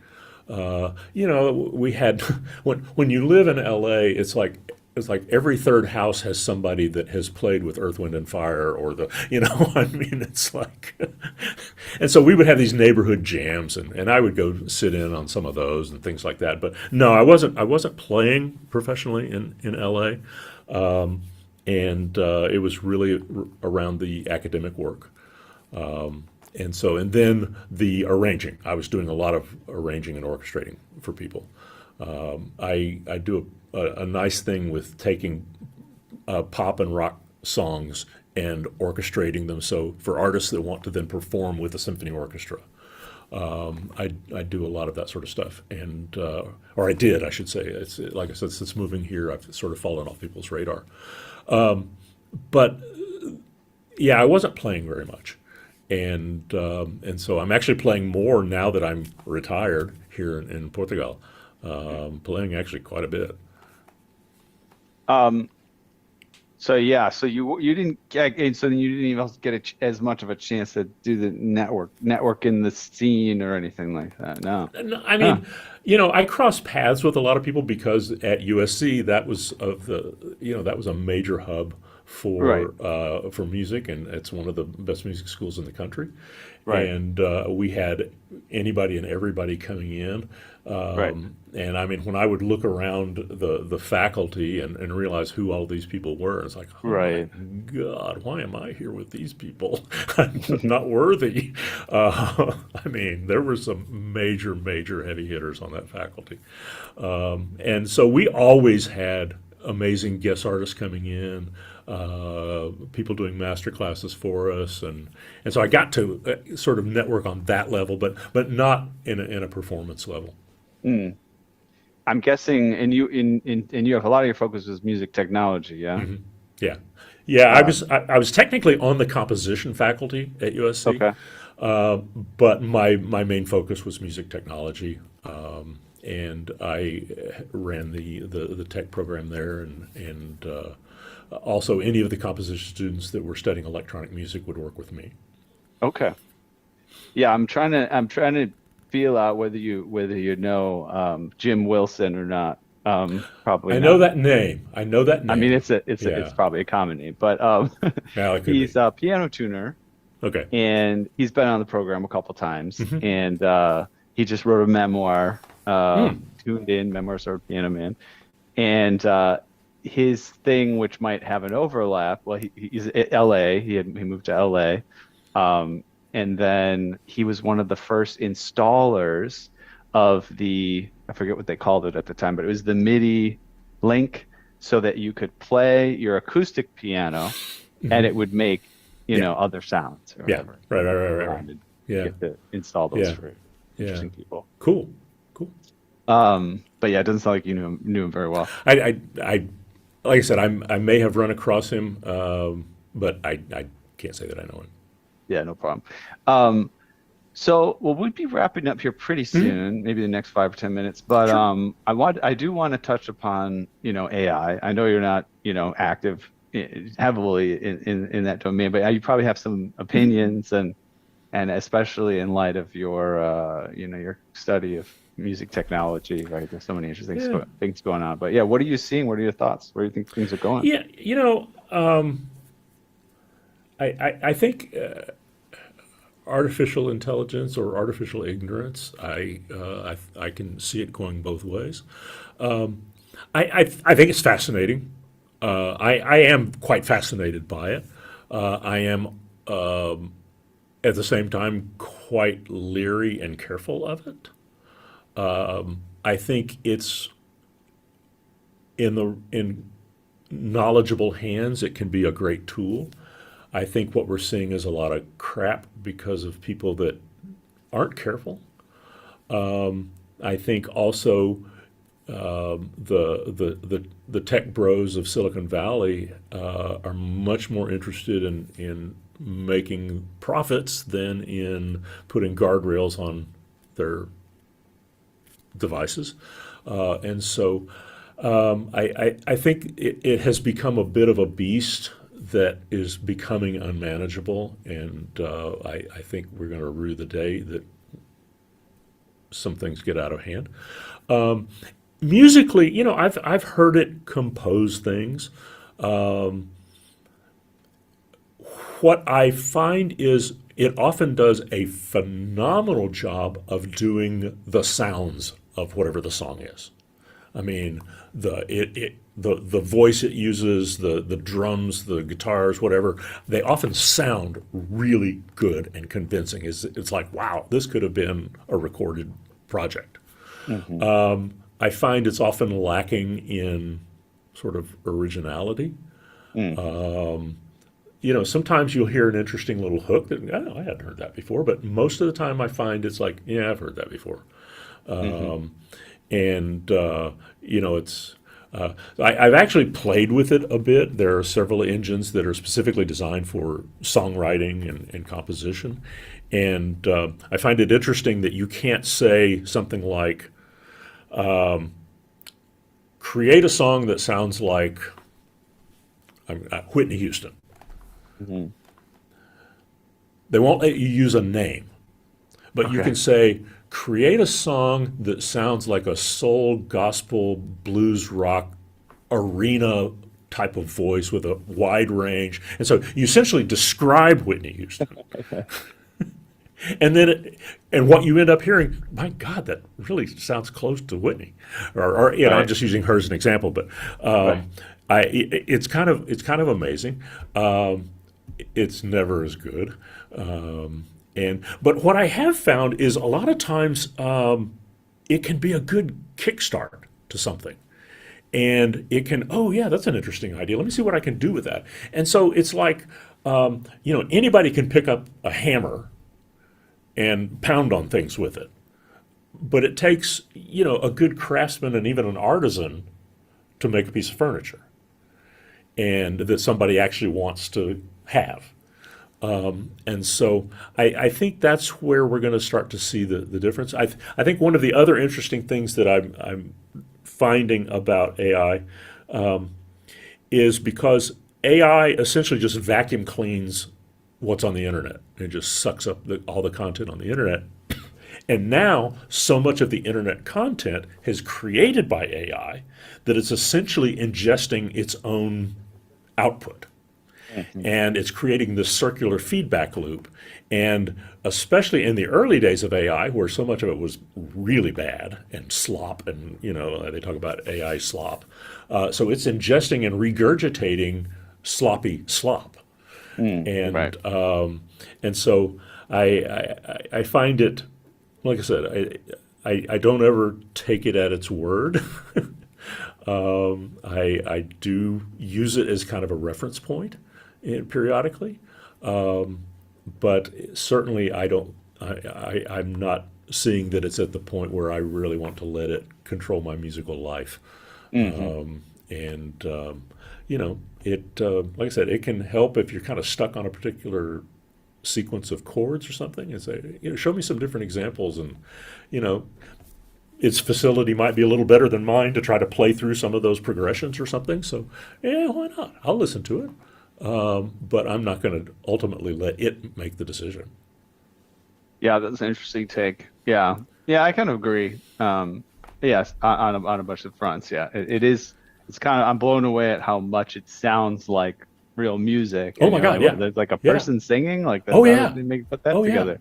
We had when you live in LA, it's like every third house has somebody that has played with Earth, Wind, and Fire, or I mean, it's like, and so we would have these neighborhood jams, and I would go sit in on some of those and things like that. But no, I wasn't playing professionally in LA, and it was really around the academic work. And then the arranging. I was doing a lot of arranging and orchestrating for people. I do a nice thing with taking pop and rock songs and orchestrating them. So for artists that want to then perform with a symphony orchestra, I do a lot of that sort of stuff. And or I did, I should say. It's like I said, since moving here, I've sort of fallen off people's radar. But yeah, I wasn't playing very much. And so I'm actually playing more now that I'm retired here in Portugal. Playing actually quite a bit. So yeah, so you didn't get, and so then you didn't even get as much of a chance to do the network in the scene or anything like that. No. No, I Huh. mean, I crossed paths with a lot of people because at USC that was that was a major hub Right. for music, and it's one of the best music schools in the country. Right. And we had anybody and everybody coming in. Right. And I mean, when I would look around the faculty and realize who all these people were, it's like, oh my Right. God, why am I here with these people? I'm not worthy. I mean, there were some major, major heavy hitters on that faculty. And so we always had amazing guest artists coming in, people doing master classes for us, and so I got to sort of network on that level, but not in a performance level. Mm. I'm guessing, and you have a lot of your focus was music technology, yeah. Yeah, yeah. I was Um, I, I was technically on the composition faculty at USC, okay. uh, but my main focus was music technology, and I ran the tech program there, and also any of the composition students that were studying electronic music would work with me. Okay. Yeah, I'm trying to feel out whether you know Jim Wilson or not. Probably I know not. that name. I know that I mean, name. it's Yeah. probably a common name, but Now it could be. he's a piano tuner, Okay. and he's been on the program a couple times, and he just wrote a memoir, tuned in memoirs of a piano man, and his thing, which might have an overlap. Well, he's at L.A. He moved to L.A. And then he was one of the first installers of the I forget what they called it at the time, but it was the MIDI link so that you could play your acoustic piano and it would make, Yeah. other sounds or Yeah. whatever. Right. And Yeah. get to install those Yeah. for Yeah. interesting people. Cool. But yeah, it doesn't sound like you knew him very well. I like I said, I may have run across him, but I can't say that I know him. Yeah, no problem. So we'd be wrapping up here pretty soon, maybe the next 5 or 10 minutes. But Sure. I do want to touch upon, AI. I know you're not, active heavily in that domain, but you probably have some opinions and especially in light of your, your study of music technology, right? There's so many interesting Yeah. things going on. But yeah, what are you seeing? What are your thoughts? Where do you think things are going? Yeah. I think artificial intelligence or artificial ignorance. I can see it going both ways. I think it's fascinating. I am quite fascinated by it. I am at the same time quite leery and careful of it. I think it's in knowledgeable hands. It can be a great tool. I think what we're seeing is a lot of crap because of people that aren't careful. I think also the tech bros of Silicon Valley are much more interested in making profits than in putting guardrails on their devices, and so I think it has become a bit of a beast that is becoming unmanageable, and I think we're going to rue the day that some things get out of hand. Musically, I've heard it compose things. What I find is it often does a phenomenal job of doing the sounds of whatever the song is. I mean, the voice it uses, the drums, the guitars, whatever, they often sound really good and convincing. It's like, wow, this could have been a recorded project. I find it's often lacking in sort of originality. Sometimes you'll hear an interesting little hook that, oh, I hadn't heard that before, but most of the time I find it's like, yeah, I've heard that before. It's I've actually played with it a bit. There are several engines that are specifically designed for songwriting and composition, and I find it interesting that you can't say something like, create a song that sounds like Whitney Houston. They won't let you use a name, but you can say, create a song that sounds like a soul, gospel, blues, rock, arena type of voice with a wide range. And so you essentially describe Whitney Houston. And what you end up hearing, my God, that really sounds close to Whitney. Or I'm just using her as an example, but it's kind of amazing. It's never as good. But what I have found is a lot of times it can be a good kickstart to something. And it can, oh yeah, that's an interesting idea. Let me see what I can do with that. And so it's like, anybody can pick up a hammer and pound on things with it. But it takes, a good craftsman and even an artisan to make a piece of furniture. And that somebody actually wants to have. And so I think that's where we're going to start to see the difference. I think one of the other interesting things that I'm finding about AI is because AI essentially just vacuum cleans what's on the internet. It just sucks up all the content on the internet. And now so much of the internet content is created by AI that it's essentially ingesting its own output. And it's creating this circular feedback loop. And especially in the early days of AI, where so much of it was really bad and slop, and they talk about AI slop. So it's ingesting and regurgitating sloppy slop. And so I find it, like I said, I don't ever take it at its word. I do use it as kind of a reference point periodically, but certainly I don't. I'm not seeing that it's at the point where I really want to let it control my musical life. And it like I said, it can help if you're kind of stuck on a particular sequence of chords or something, and say, show me some different examples, and its facility might be a little better than mine to try to play through some of those progressions or something. So, yeah, why not? I'll listen to it. But I'm not going to ultimately let it make the decision. Yeah, that's an interesting take. Yeah, I kind of agree. Yes, on a bunch of fronts. Yeah, it is. It's kind of, I'm blown away at how much it sounds like real music. Oh my God, like, yeah. there's like a Yeah. person singing. Like that's Oh how yeah. they put that Oh yeah. together.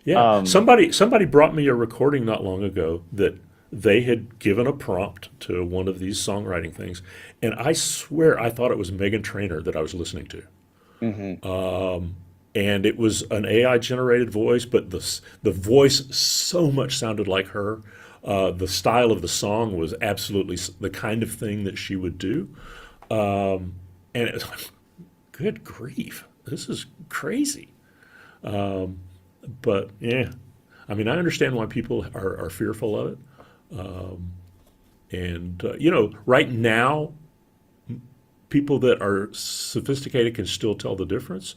Yeah. Um, Somebody brought me a recording not long ago that they had given a prompt to one of these songwriting things, and I swear I thought it was Megan Trainor that I was listening to. And it was an AI generated voice, but the voice so much sounded like her. The style of the song was absolutely the kind of thing that she would do. And it was like, good grief, this is crazy. But yeah, I mean, I understand why people are fearful of it. Right now, people that are sophisticated can still tell the difference,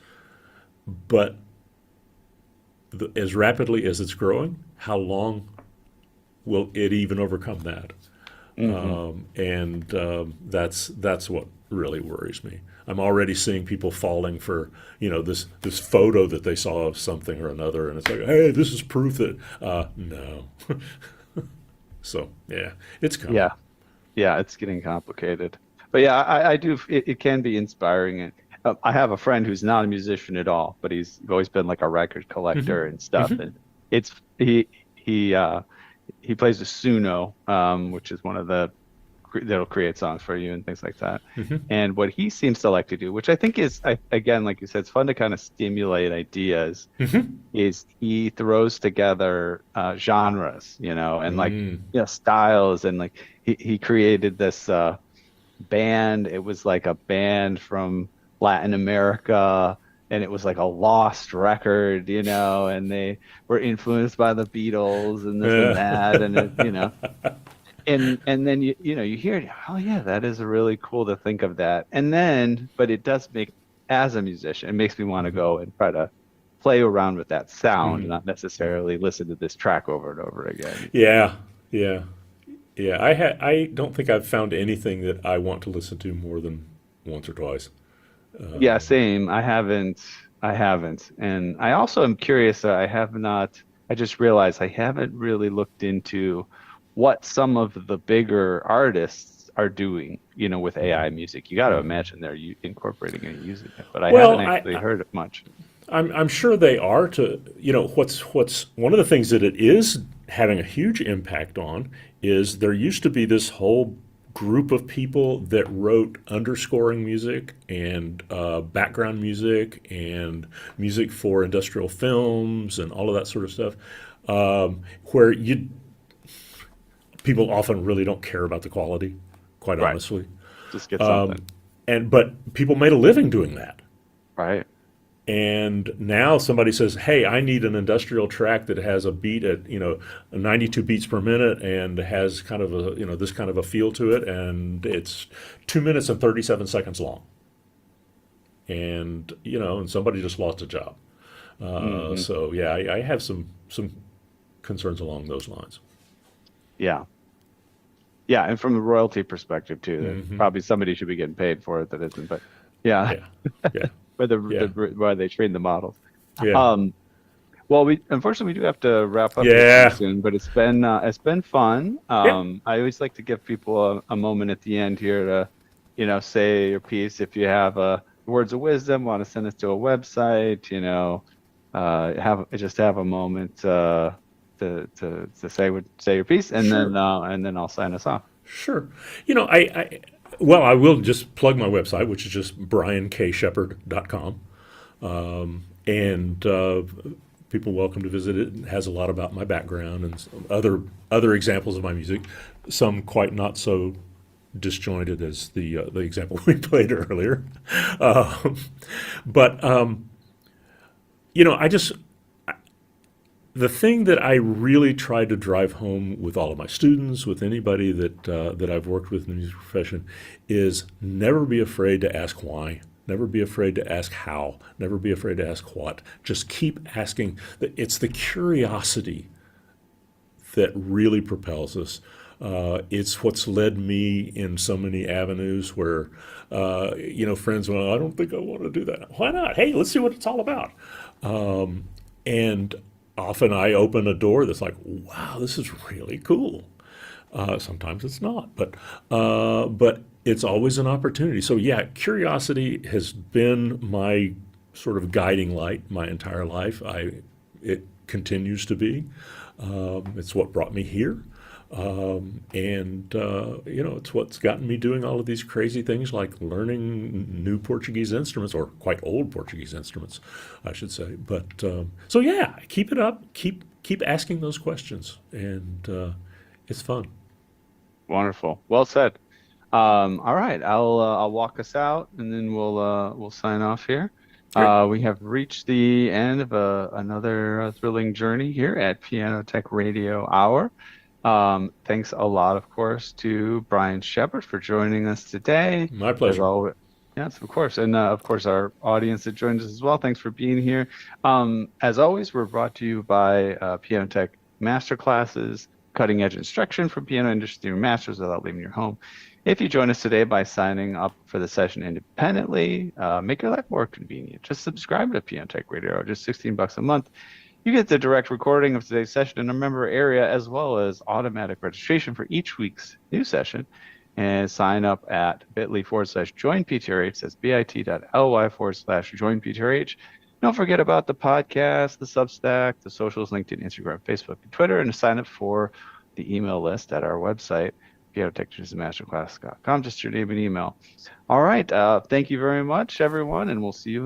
but as rapidly as it's growing, how long will it even overcome that? That's what really worries me. I'm already seeing people falling for this photo that they saw of something or another, and it's like, hey, this is proof that no. So yeah, it's coming. yeah, it's getting complicated. But yeah, I do. It can be inspiring. And I have a friend who's not a musician at all, but he's always been like a record collector and stuff. And it's he plays the Suno, which is one of the that'll create songs for you and things like that. And what he seems to like to do, which I think is, again, like you said, it's fun to kind of stimulate ideas, is he throws together genres, and like styles, and like he created this band. It was like a band from Latin America, and it was like a lost record, and they were influenced by the Beatles and this and that, and and then you hear it, oh yeah, that is really cool to think of that. And then, but it does make, as a musician, it makes me want to go and try to play around with that sound, not necessarily listen to this track over and over again. Yeah. I don't think I've found anything that I want to listen to more than once or twice. Yeah, same. I haven't. And I also am curious. I just realized I haven't really looked into what some of the bigger artists are doing, with AI music. You got to imagine they're incorporating and using it, but I haven't actually heard it much. I'm sure they are. What's one of the things that it is having a huge impact on is there used to be this whole group of people that wrote underscoring music and background music and music for industrial films and all of that sort of stuff, where people often really don't care about the quality, quite honestly. Just get something. But people made a living doing that. Right. And now somebody says, hey, I need an industrial track that has a beat at 92 beats per minute and has kind of a this kind of a feel to it, and it's 2 minutes and 37 seconds long. And and somebody just lost a job. So yeah, I have some concerns along those lines. Yeah, and from the royalty perspective too, probably somebody should be getting paid for it that isn't. But yeah. Why they train the models. Yeah. Well, unfortunately we do have to wrap up soon, but it's been fun. I always like to give people a moment at the end here to, say your piece. If you have words of wisdom, want to send us to a website, have a moment to say your piece, and then I'll sign us off. Sure. I will just plug my website, which is just brianKshepard.com. And people welcome to visit it. It has a lot about my background and some other examples of my music, some quite not so disjointed as the example we played earlier. Um, but the thing that I really try to drive home with all of my students, with anybody that I've worked with in the music profession, is never be afraid to ask why. Never be afraid to ask how. Never be afraid to ask what. Just keep asking. It's the curiosity that really propels us. It's what's led me in so many avenues where, friends, well, I don't think I want to do that. Why not? Hey, let's see what it's all about. And often I open a door that's like, wow, this is really cool. Sometimes it's not, but it's always an opportunity. So yeah, curiosity has been my sort of guiding light my entire life. It continues to be. It's what brought me here. It's what's gotten me doing all of these crazy things like learning new Portuguese instruments, or quite old Portuguese instruments, I should say. But so yeah, keep it up. Keep asking those questions, and it's fun. Wonderful. Well said. All right, I'll walk us out, and then we'll sign off here. Great. We have reached the end of another thrilling journey here at Piano Tech Radio Hour. Thanks a lot, of course, to Brian Shepard for joining us today. My As pleasure. always, yes, of course, and of course our audience that joined us as well. Thanks for being here. As always, we're brought to you by Piano Tech Masterclasses, cutting edge instruction for piano industry masters without leaving your home. If you join us today by signing up for the session independently, make your life more convenient. Just subscribe to Piano Tech Radio, just $16 a month. You get the direct recording of today's session in a member area, as well as automatic registration for each week's new session. And sign up at bit.ly/joinptrh. That's bit.ly/joinptrh. Don't forget about the podcast, the Substack, the socials, LinkedIn, Instagram, Facebook, and Twitter, and to sign up for the email list at our website, pianotechnicianmasterclass.com. Just your name and email. All right. Thank you very much, everyone, and we'll see you